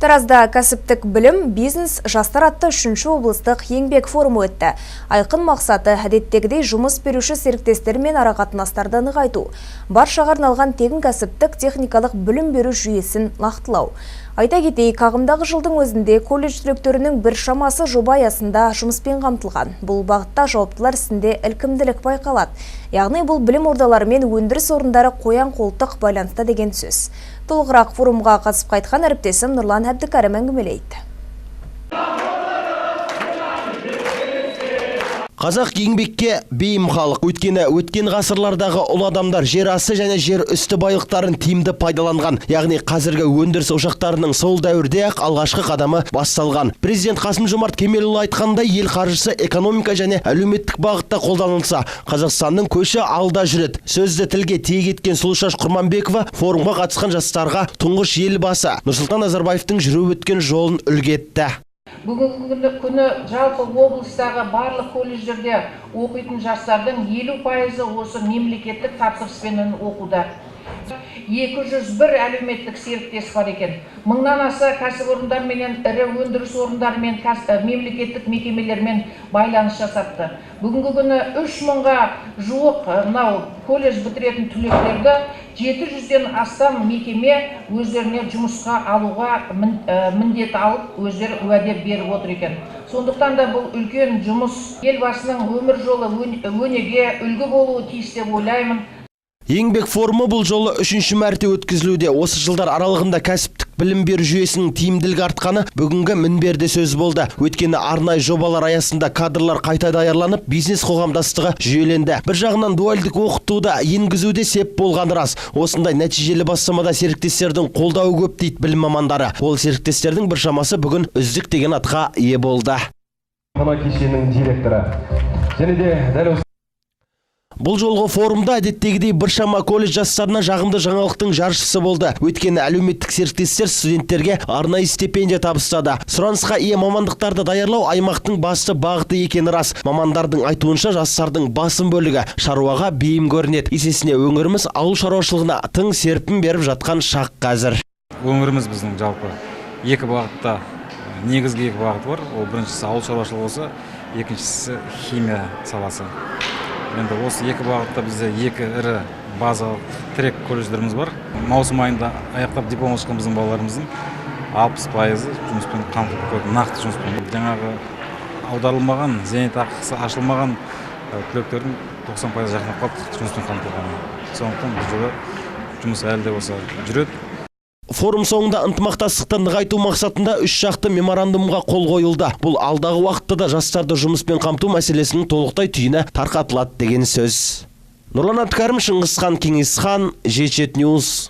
Таразда кәсіптік білім, бизнес, жастар атты 3-ші облыстық еңбек форумы өтті. Айқын мақсаты әдеттегідей жұмыс беруші серіктестермен арақатынастарды нығайту. Баршаға арналған тегін кәсіптік техникалық білім беру жүйесін нақтылау. Айта кетейік, ағымдағы жылдың өзінде колледж түлектерінің бір шамасы жоба аясында жұмыспен қамтылған. Бұл бағытта жауаптылар ісінде ілкімділік байқалады. Яғни бұл білім ордалары мен өндіріс орындары қоян қолтық байланыста деген сөз. Толығырақ форумға қатысып қайтқан әріптесім Нұрлан Әбдікәрім әңгімелейді. Қазақ еңбекке бейім халық. Өткені өткен ғасырлардағы ұлы адамдар жер асты және жер үсті байлықтарын тиімді пайдаланған. Яғни қазіргі өндіріс ошақтарының сол дәуірде-ақ алғашқы қадамы басталған. Президент Қасым-Жомарт Кемелұлы айтқандай, ел қаржысы экономика және әлеуметтік бағытта қолданылса, Қазақстанның көші алда жүреді. Сөзді тілге тиек еткен Сұлушаш Құрманбекова форумға қатысқан жастарға тұңғыш елбасы Нұрсұлтан Назарбаевтың жүріп өткен жолын үлгі етті. Бүгінгі күні жалпы облыстағы барлық колледждерде оқитын жастардың 50% осы мемлекеттік тапсырыспен оқуда. 201 әлеуметтік серіктес бар екен. 1000-нан аса кәсіпорындар менен ірі өндіріс орындарымен мемлекеттік мекемелермен байланыс жасапты. Бүгінгі күні 3000-ға жуық колледж бітіретін түлектерді 700-ден астам мекеме өздеріне жұмысқа алуға міндет алып, өздері уәде беріп отыр екен. Сондықтан да бұл үлкен жұмыс елбасының өмір жолы өнеге үлгі болуы тиіс деп ойлаймын. Еңбек форумы бұл жолы 3-ші мәрте өткізілуде. Осы жылдар аралығында кәсіптік білім беру жүйесінің тиімділігі артқаны бүгінгі мінберде сөз болды. Өйткені арнайы жобалар аясында кадрлар қайта даярланып, бизнес қоғамдастығы жүйеленді. Бір жағынан дуальдік оқытуда енгізуде сеп болған рас. Осындай нәтижелі бастамада серіктестердің қолдауы көп дейді білім мамандары. Ол серіктестердің бір шамасы бүгін үздік деген атқа ие болды. Кешенінің директоры. Және де дәл Бұл жолғы форумда әдеттегідей біршама колледж жастарына жағымды жаңалықтың жаршысы болды. Өйткені әлеуметтік серіктестер студенттерге арнайы стипендия табыстады. Сұранысқа ие мамандықтарды даярлау аймақтың басты бағыты екені рас. Мамандардың айтуынша жастардың басым бөлігі шаруаға бейім көрінеді. Есесіне өңіріміз ауыл шаруашылығына тың серпін беріп жатқан шақ қазір. Өңіріміз біздің жалпы екі бағытта, негізгі екі бағыт бар. Ол біріншісі ауыл шаруашылығы болса, екіншісі химия саласы. Енді осы екі бағытта бізде екі ірі базалық трек колледждеріміз бар. Маусым айында аяқтап диплом алған біздің балаларымыздың 60% жұмыспен қамтылып қойды, нақты жұмыспен. Жаңағы аударылмаған, зейнетақысы ашылмаған түлектердің 90% жақындап қалды жұмыспен қамтылған. Сондықтан бұл жолы жұмыс әлі де болса жүреді. Форум соңында ынтымақтастықты нығайту мақсатында 3 жақты меморандумға қол қойылды. Бұл алдағы уақытта да жастарды жұмыспен қамту мәселесінің толықтай түйіні тарқатылады деген сөз. Нұрлан Әбдікәрім, Шыңғысхан Кеңесхан, Жетет Ньюс.